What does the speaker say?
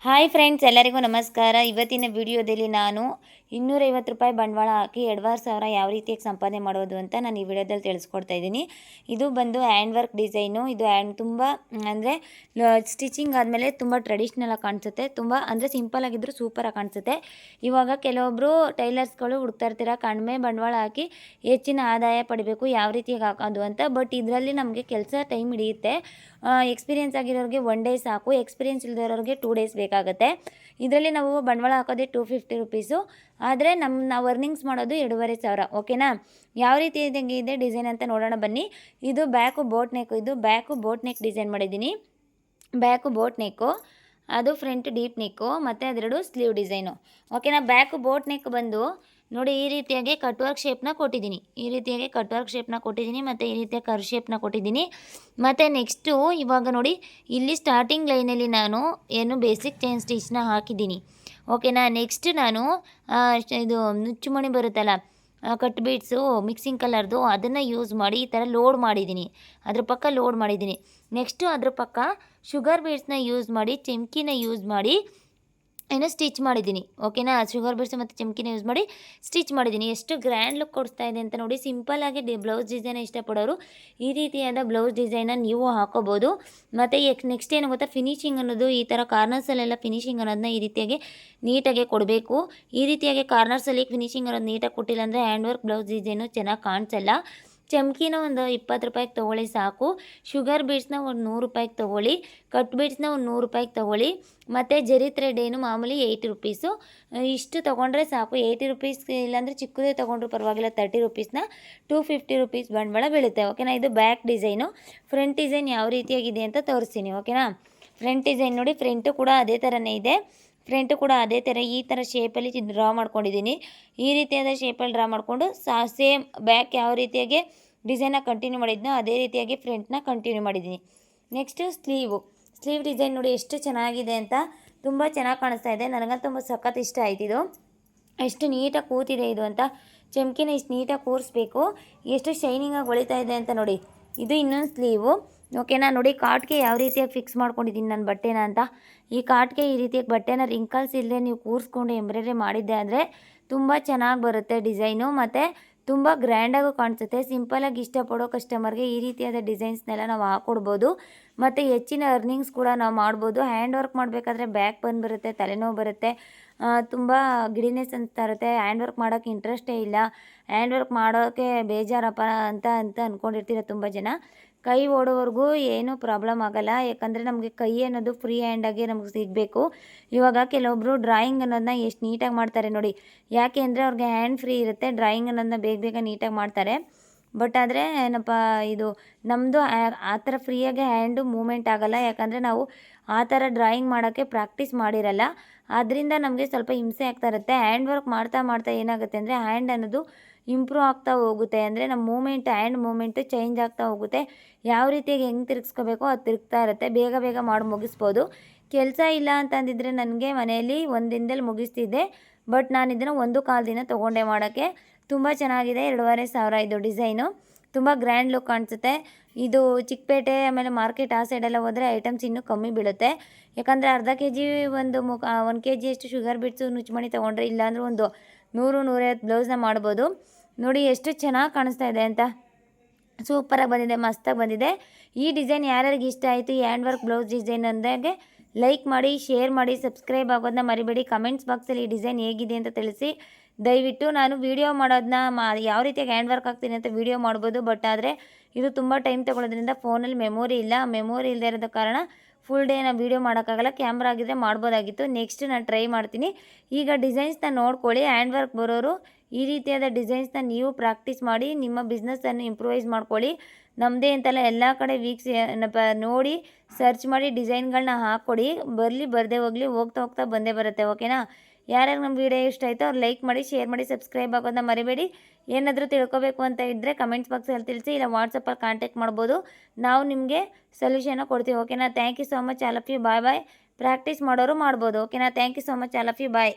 Hi friends, ಎಲ್ಲರಿಗೂ ನಮಸ್ಕಾರ. ಇವತ್ತಿನ ವಿಡಿಯೋದಲ್ಲಿ ನಾನು 250 ರೂಪಾಯಿ ಬಂಡವಾಳ ಹಾಕಿ 2,500 ಯಾವ ರೀತಿಯಾಗಿ ಸಂಪಾದನೆ ಮಾಡೋದು ಅಂತ ನಾನು ಈ ವಿಡಿಯೋದಲ್ಲಿ ತಿಳಿಸ್ಕೊಡ್ತಾ ಇದ್ದೀನಿ. ಇದು ಬಂದು ಹ್ಯಾಂಡ್ ವರ್ಕ್ ಡಿಸೈನು. ಇದು ತುಂಬ ಅಂದರೆ ಸ್ಟಿಚಿಂಗ್ ಆದಮೇಲೆ ತುಂಬ ಟ್ರೆಡಿಷ್ನಲಾಗಿ ಕಾಣಿಸುತ್ತೆ. ತುಂಬ ಅಂದರೆ ಸಿಂಪಲ್ ಆಗಿದ್ದರೂ ಸೂಪರಾಗಿ ಕಾಣಿಸುತ್ತೆ. ಇವಾಗ ಕೆಲವೊಬ್ಬರು ಟೈಲರ್ಸ್ಗಳು ಹುಡುಕ್ತಾ ಇರ್ತೀರ ಕಡಿಮೆ ಬಂಡವಾಳ ಹಾಕಿ ಹೆಚ್ಚಿನ ಆದಾಯ ಪಡಿಬೇಕು, ಯಾವ ರೀತಿಯಾಗಿ ಹಾಕೋದು ಅಂತ. ಬಟ್ ಇದರಲ್ಲಿ ನಮಗೆ ಕೆಲಸ ಟೈಮ್ ಹಿಡಿಯುತ್ತೆ. ಎಕ್ಸ್ಪೀರಿಯೆನ್ಸ್ ಆಗಿರೋರಿಗೆ 1 ಡೇ ಸಾಕು, ಎಕ್ಸ್ಪೀರಿಯೆನ್ಸ್ ಇಲ್ಲದವ್ರಿಗೆ 2 ಡೇಸ್ ಬೇಕಾಗುತ್ತೆ. ಇದರಲ್ಲಿ ನಾವು ಬಂಡವಾಳ ಹಾಕೋದೇ 250 ರುಪೀಸು, ಆದರೆ ನಾವು ಅರ್ನಿಂಗ್ಸ್ ಮಾಡೋದು 2,500. ಓಕೆನಾ? ಯಾವ ರೀತಿ ಇದೆ ಡಿಸೈನ್ ಅಂತ ನೋಡೋಣ ಬನ್ನಿ. ಇದು ಬ್ಯಾಕು ಬೋಟ್ ನೆಕ್ಕು. ಇದು ಬ್ಯಾಕು ಬೋಟ್ ನೆಕ್ ಡಿಸೈನ್ ಮಾಡಿದ್ದೀನಿ. ಬ್ಯಾಕು ಬೋಟ್ ನೆಕ್ಕು, ಅದು ಫ್ರಂಟ್ ಡೀಪ್ ನೆಕ್ಕು, ಮತ್ತು ಅದೆರಡು ಸ್ಲೀವ್ ಡಿಸೈನು. ಓಕೆನಾ? ಬ್ಯಾಕು ಬೋಟ್ ನೆಕ್ ಬಂದು ನೋಡಿ ಈ ರೀತಿಯಾಗಿ ಕಟ್ ವರ್ಕ್ ಶೇಪ್ನ ಕೊಟ್ಟಿದ್ದೀನಿ. ಈ ರೀತಿಯಾಗಿ ಕಟ್ ವರ್ಕ್ ಶೇಪ್ನ ಕೊಟ್ಟಿದ್ದೀನಿ, ಮತ್ತು ಈ ರೀತಿಯ ಕರ್ ಶೇಪ್ನ ಕೊಟ್ಟಿದ್ದೀನಿ. ಮತ್ತು ನೆಕ್ಸ್ಟು ಇವಾಗ ನೋಡಿ ಇಲ್ಲಿ ಸ್ಟಾರ್ಟಿಂಗ್ ಲೈನಲ್ಲಿ ನಾನು ಏನು ಬೇಸಿಕ್ ಚೈನ್ ಸ್ಟಿಚ್ನ ಹಾಕಿದ್ದೀನಿ. ಓಕೆನಾ? ನೆಕ್ಸ್ಟ್ ನಾನು ಇದು ನುಚ್ಚುಮಣಿ ಬರುತ್ತಲ್ಲ, ಕಟ್ ಬೀಡ್ಸು ಮಿಕ್ಸಿಂಗ್ ಕಲರ್ದು, ಅದನ್ನು ಯೂಸ್ ಮಾಡಿ ಈ ಥರ ಲೋಡ್ ಮಾಡಿದ್ದೀನಿ. ಅದ್ರ ಪಕ್ಕ ಲೋಡ್ ಮಾಡಿದ್ದೀನಿ. ನೆಕ್ಸ್ಟು ಅದ್ರ ಪಕ್ಕ ಶುಗರ್ ಬೀಡ್ಸ್ನ ಯೂಸ್ ಮಾಡಿ, ಚಮ್ಕಿನ ಯೂಸ್ ಮಾಡಿ ಏನೋ ಸ್ಟಿಚ್ ಮಾಡಿದ್ದೀನಿ. ಓಕೆನಾ? ಶುಗರ್ ಬೀಡ್ಸ್ ಮತ್ತು ಚಮ್ಕಿನ ಯೂಸ್ ಮಾಡಿ ಸ್ಟಿಚ್ ಮಾಡಿದ್ದೀನಿ. ಎಷ್ಟು ಗ್ರ್ಯಾಂಡ್ ಲುಕ್ ಕೊಡಿಸ್ತಾ ಇದೆ ಅಂತ ನೋಡಿ. ಸಿಂಪಲ್ಲಾಗಿ ಬ್ಲೌಸ್ ಡಿಸೈನ್ ಇಷ್ಟಪಡೋರು ಈ ರೀತಿಯಾದ ಬ್ಲೌಸ್ ಡಿಸೈನ ನೀವು ಹಾಕೋಬೋದು. ಮತ್ತು ನೆಕ್ಸ್ಟ್ ಏನು ಗೊತ್ತಾ, ಫಿನಿಶಿಂಗ್ ಅನ್ನೋದು ಈ ಥರ ಕಾರ್ನರ್ಸಲ್ಲೆಲ್ಲ ಫಿನಿಶಿಂಗ್ ಅನ್ನೋದನ್ನ ಈ ರೀತಿಯಾಗಿ ನೀಟಾಗಿ ಕೊಡಬೇಕು. ಈ ರೀತಿಯಾಗಿ ಕಾರ್ನರ್ಸಲ್ಲಿ ಫಿನಿಶಿಂಗ್ ಅನ್ನೋದು ನೀಟಾಗಿ ಕೊಟ್ಟಿಲ್ಲ ಅಂದರೆ ಹ್ಯಾಂಡ್ ವರ್ಕ್ ಬ್ಲೌಸ್ ಡಿಸೈನು ಚೆನ್ನಾಗಿ ಕಾಣಿಸಲ್ಲ. ಚಮ್ಕಿನ ಒಂದು 20 ರೂಪಾಯಿಗೆ ತೊಗೊಳ್ಳಿ ಸಾಕು. ಶುಗರ್ ಬೀಡ್ಸ್ನ ಒಂದು 100 ರೂಪಾಯಿಗೆ ತೊಗೊಳ್ಳಿ. ಕಟ್ ಬೀಡ್ಸ್ನ ಒಂದು 100 ರೂಪಾಯಿಗೆ ತೊಗೊಳ್ಳಿ. ಮತ್ತು ಜರಿ ಥ್ರೆಡ್ ಏನು ಮಾಮೂಲಿ 80 ರುಪೀಸು. ಇಷ್ಟು ತೊಗೊಂಡ್ರೆ ಸಾಕು. 80 ರುಪೀಸ್ ಇಲ್ಲಾಂದರೆ ಚಿಕ್ಕದೇ ತೊಗೊಂಡ್ರು ಪರವಾಗಿಲ್ಲ. 30 ರುಪೀಸ್ನ 250 ರುಪೀಸ್ ಬಂಡವಾಳ ಬೀಳುತ್ತೆ. ಓಕೆನಾ? ಇದು ಬ್ಯಾಕ್ ಡಿಸೈನು. ಫ್ರಂಟ್ ಡಿಸೈನ್ ಯಾವ ರೀತಿಯಾಗಿದೆ ಅಂತ ತೋರಿಸ್ತೀನಿ. ಓಕೆನಾ? ಫ್ರಂಟ್ ಡಿಸೈನ್ ನೋಡಿ, ಫ್ರಂಟು ಕೂಡ ಅದೇ ಥರನೇ ಇದೆ. ಫ್ರಂಟು ಕೂಡ ಅದೇ ಥರ ಈ ಥರ ಶೇಪಲ್ಲಿ ಡ್ರಾ ಮಾಡ್ಕೊಂಡಿದ್ದೀನಿ. ಈ ರೀತಿಯಾದ ಶೇಪಲ್ಲಿ ಡ್ರಾ ಮಾಡಿಕೊಂಡು ಸೇಮ್ ಬ್ಯಾಕ್ ಯಾವ ರೀತಿಯಾಗಿ ಡಿಸೈನ ಕಂಟಿನ್ಯೂ ಮಾಡಿದ್ನೋ ಅದೇ ರೀತಿಯಾಗಿ ಫ್ರಂಟ್ನ ಕಂಟಿನ್ಯೂ ಮಾಡಿದ್ದೀನಿ. ನೆಕ್ಸ್ಟು ಸ್ಲೀವ್ ಡಿಸೈನ್ ನೋಡಿ ಎಷ್ಟು ಚೆನ್ನಾಗಿದೆ ಅಂತ. ತುಂಬ ಚೆನ್ನಾಗಿ ಕಾಣಿಸ್ತಾ ಇದೆ. ನನಗಂತೂ ತುಂಬ ಸಖತ್ ಇಷ್ಟ ಆಯ್ತಿದು. ಎಷ್ಟು ನೀಟಾಗಿ ಕೂತಿದೆ ಇದು ಅಂತ. ಚಮ್ಕಿನ ಇಷ್ಟು ನೀಟಾಗಿ ಕೂರಿಸ್ಬೇಕು. ಎಷ್ಟು ಶೈನಿಂಗಾಗಿ ಹೊಳಿತಾ ಇದೆ ಅಂತ ನೋಡಿ. ಇದು ಇನ್ನೊಂದು ಸ್ಲೀವು. ಓಕೆನಾ? ನೋಡಿ ಕಾಟ್ಗೆ ಯಾವ ರೀತಿಯಾಗಿ ಫಿಕ್ಸ್ ಮಾಡ್ಕೊಂಡಿದ್ದೀನಿ ನಾನು ಬಟ್ಟೆನ ಅಂತ. ಈ ಕಾಟ್ಗೆ ಈ ರೀತಿಯಾಗಿ ಬಟ್ಟೆನ ರಿಂಕಲ್ಸ್ ಇಲ್ಲದೆ ನೀವು ಕೂರಿಸ್ಕೊಂಡು ಎಂಬ್ರಾಯ್ಡ್ರಿ ಮಾಡಿದ್ದೆ ಅಂದರೆ ತುಂಬ ಚೆನ್ನಾಗಿ ಬರುತ್ತೆ ಡಿಸೈನು, ಮತ್ತು ತುಂಬ ಗ್ರ್ಯಾಂಡಾಗೂ ಕಾಣಿಸುತ್ತೆ. ಸಿಂಪಲಾಗಿ ಇಷ್ಟಪಡೋ ಕಸ್ಟಮರ್ಗೆ ಈ ರೀತಿಯಾದ ಡಿಸೈನ್ಸ್ನೆಲ್ಲ ನಾವು ಹಾಕ್ಕೊಡ್ಬೋದು, ಮತ್ತು ಹೆಚ್ಚಿನ ಅರ್ನಿಂಗ್ಸ್ ಕೂಡ ನಾವು ಮಾಡ್ಬೋದು. ಹ್ಯಾಂಡ್ ವರ್ಕ್ ಮಾಡಬೇಕಾದ್ರೆ ಬ್ಯಾಕ್ ಬರುತ್ತೆ, ತಲೆನೋವು ಬರುತ್ತೆ, ತುಂಬ ಗಿಡಿನೆಸ್ ಅನಿಸ್ತಾ ಇರುತ್ತೆ. ಹ್ಯಾಂಡ್ ವರ್ಕ್ ಮಾಡೋಕ್ಕೆ ಇಂಟ್ರೆಸ್ಟೇ ಇಲ್ಲ, ಹ್ಯಾಂಡ್ ವರ್ಕ್ ಮಾಡೋಕ್ಕೆ ಬೇಜಾರಪ್ಪ ಅಂತ ಅಂದ್ಕೊಂಡಿರ್ತೀರ ತುಂಬ ಜನ. ಕೈ ಓಡೋವರೆಗೂ ಏನೂ ಪ್ರಾಬ್ಲಮ್ ಆಗೋಲ್ಲ. ಯಾಕಂದರೆ ನಮಗೆ ಕೈ ಅನ್ನೋದು ಫ್ರೀ ಹ್ಯಾಂಡಾಗಿ ನಮಗೆ ಸಿಗಬೇಕು. ಇವಾಗ ಕೆಲವೊಬ್ಬರು ಡ್ರಾಯಿಂಗ್ ಅನ್ನೋದನ್ನ ಎಷ್ಟು ನೀಟಾಗಿ ಮಾಡ್ತಾರೆ ನೋಡಿ. ಯಾಕೆ ಅಂದರೆ ಅವ್ರಿಗೆ ಹ್ಯಾಂಡ್ ಫ್ರೀ ಇರುತ್ತೆ, ಡ್ರಾಯಿಂಗ್ ಅನ್ನೋದನ್ನ ಬೇಗ ನೀಟಾಗಿ ಮಾಡ್ತಾರೆ. ಬಟ್ ಆದರೆ ಏನಪ್ಪ ಇದು ನಮ್ಮದು ಆ ಥರ ಫ್ರೀಯಾಗಿ ಹ್ಯಾಂಡು ಮೂಮೆಂಟ್ ಆಗೋಲ್ಲ. ಯಾಕಂದರೆ ನಾವು ಆ ಥರ ಡ್ರಾಯಿಂಗ್ ಮಾಡೋಕ್ಕೆ ಪ್ರಾಕ್ಟೀಸ್ ಮಾಡಿರಲ್ಲ. ಆದ್ದರಿಂದ ನಮಗೆ ಸ್ವಲ್ಪ ಹಿಂಸೆ ಆಗ್ತಾ ಇರುತ್ತೆ. ಹ್ಯಾಂಡ್ ವರ್ಕ್ ಮಾಡ್ತಾ ಏನಾಗುತ್ತೆ ಅಂದರೆ ಹ್ಯಾಂಡ್ ಅನ್ನೋದು ಇಂಪ್ರೂವ್ ಆಗ್ತಾ ಹೋಗುತ್ತೆ. ಅಂದರೆ ನಮ್ಮ ಹ್ಯಾಂಡ್ ಮೂಮೆಂಟು ಚೇಂಜ್ ಆಗ್ತಾ ಹೋಗುತ್ತೆ. ಯಾವ ರೀತಿಯಾಗಿ ಹೆಂಗೆ ತಿರುಗಿಸ್ಕೋಬೇಕೋ ಅದು ತಿರುಗ್ತಾ ಇರುತ್ತೆ. ಬೇಗ ಮಾಡಿ ಮುಗಿಸ್ಬೋದು. ಕೆಲಸ ಇಲ್ಲ ಅಂತಂದಿದ್ರೆ ನನಗೆ ಮನೆಯಲ್ಲಿ ಒಂದು ದಿನದಲ್ಲಿ ಮುಗಿಸ್ತಿದ್ದೆ. ಬಟ್ ನಾನು ಇದನ್ನು 1.25 ದಿನ ತೊಗೊಂಡೆ ಮಾಡೋಕ್ಕೆ. ತುಂಬ ಚೆನ್ನಾಗಿದೆ. 2,500 ಇದು ಡಿಸೈನು. ತುಂಬ ಗ್ರ್ಯಾಂಡ್ ಲುಕ್ ಕಾಣಿಸುತ್ತೆ. ಇದು ಚಿಕ್ಕಪೇಟೆ ಆಮೇಲೆ ಮಾರ್ಕೆಟ್ ಆ ಸೈಡೆಲ್ಲ ಹೋದರೆ ಐಟಮ್ಸ್ ಇನ್ನೂ ಕಮ್ಮಿ ಬೀಳುತ್ತೆ. ಯಾಕಂದರೆ ಅರ್ಧ ಕೆಜಿ 1 ಕೆಜಿಯಷ್ಟು ಶುಗರ್ ಬೀಡ್ಸು ನುಚ್ಚುಮಣಿ ತೊಗೊಂಡ್ರೆ ಇಲ್ಲಾಂದ್ರೆ ಒಂದು 100-150 ಬ್ಲೌಸ್ನ ಮಾಡ್ಬೋದು. ನೋಡಿ ಎಷ್ಟು ಚೆನ್ನಾಗಿ ಕಾಣಿಸ್ತಾ ಇದೆ ಅಂತ. ಸೂಪರಾಗಿ ಬಂದಿದೆ, ಮಸ್ತಾಗಿ ಬಂದಿದೆ. ಈ ಡಿಸೈನ್ ಯಾರ್ಯಾರಿಗೆ ಇಷ್ಟ ಆಯಿತು, ಈ ಹ್ಯಾಂಡ್ ವರ್ಕ್ ಬ್ಲೌಸ್ ಡಿಸೈನ್ ಅಂದಾಗೆ ಲೈಕ್ ಮಾಡಿ, ಶೇರ್ ಮಾಡಿ, ಸಬ್ಸ್ಕ್ರೈಬ್ ಆಗೋದನ್ನ ಮರಿಬೇಡಿ. ಕಮೆಂಟ್ಸ್ ಬಾಕ್ಸಲ್ಲಿ ಈ ಡಿಸೈನ್ ಹೇಗಿದೆ ಅಂತ ತಿಳಿಸಿ. ದಯವಿಟ್ಟು ನಾನು ವೀಡಿಯೋ ಮಾಡೋದನ್ನ ಯಾವ ರೀತಿಯಾಗಿ ಹ್ಯಾಂಡ್ ವರ್ಕ್ ಆಗ್ತೀನಿ ಅಂತ ವೀಡಿಯೋ ಮಾಡ್ಬೋದು. ಬಟ್ ಆದರೆ ಇದು ತುಂಬ ಟೈಮ್ ತೊಗೊಳ್ಳೋದ್ರಿಂದ ಫೋನಲ್ಲಿ ಮೆಮೊರಿ ಇಲ್ಲದೆ ಇರೋದ ಕಾರಣ ಫುಲ್ ಡೇ ನಾನು ವೀಡಿಯೋ ಮಾಡೋಕ್ಕಾಗಲ್ಲ. ಕ್ಯಾಮ್ರಾ ಆಗಿದ್ದರೆ ಮಾಡ್ಬೋದಾಗಿತ್ತು. ನೆಕ್ಸ್ಟ್ ನಾನು ಟ್ರೈ ಮಾಡ್ತೀನಿ. ಈಗ ಡಿಸೈನ್ಸ್ನ ನೋಡ್ಕೊಳ್ಳಿ. ಹ್ಯಾಂಡ್ ವರ್ಕ್ ಬರೋರು ಈ ರೀತಿಯಾದ ಡಿಸೈನ್ಸ್ನ ನೀವು ಪ್ರಾಕ್ಟೀಸ್ ಮಾಡಿ ನಿಮ್ಮ ಬಿಸ್ನೆಸ್ಸನ್ನು ಇಂಪ್ರೂವೈಸ್ ಮಾಡ್ಕೊಳ್ಳಿ. ನಮ್ಮದೇ ಅಂತಲ್ಲ, ಎಲ್ಲ ಕಡೆ ನೋಡಿ ಸರ್ಚ್ ಮಾಡಿ ಡಿಸೈನ್ಗಳನ್ನ ಹಾಕ್ಕೊಡಿ. ಬರದೇ ಹೋಗಲಿ, ಹೋಗ್ತಾ ಬಂದೇ ಬರುತ್ತೆ. ಓಕೆನಾ? ಯಾರ್ಯಾರು ನಮ್ಮ ವೀಡಿಯೋ ಇಷ್ಟ ಆಯಿತು ಅವ್ರು ಲೈಕ್ ಮಾಡಿ, ಶೇರ್ ಮಾಡಿ, ಸಬ್ಸ್ಕ್ರೈಬ್ ಆಗೋದನ್ನ ಮರಿಬೇಡಿ. ಏನಾದರೂ ತಿಳ್ಕೊಬೇಕು ಅಂತ ಇದ್ದರೆ ಕಮೆಂಟ್ಸ್ ಬಾಕ್ಸಲ್ಲಿ ತಿಳಿಸಿ, ಇಲ್ಲ ವಾಟ್ಸಪ್ಪಲ್ಲಿ ಕಾಂಟ್ಯಾಕ್ಟ್ ಮಾಡ್ಬೋದು. ನಾವು ನಿಮಗೆ ಸೊಲ್ಯೂಷನ್ನ ಕೊಡ್ತೀವಿ. ಓಕೆನಾ? Thank you so much all of you. Bye. Practice ಮಾಡೋರು ಮಾಡ್ಬೋದು. ಓಕೆನಾ? Thank you so much all of you. Bye.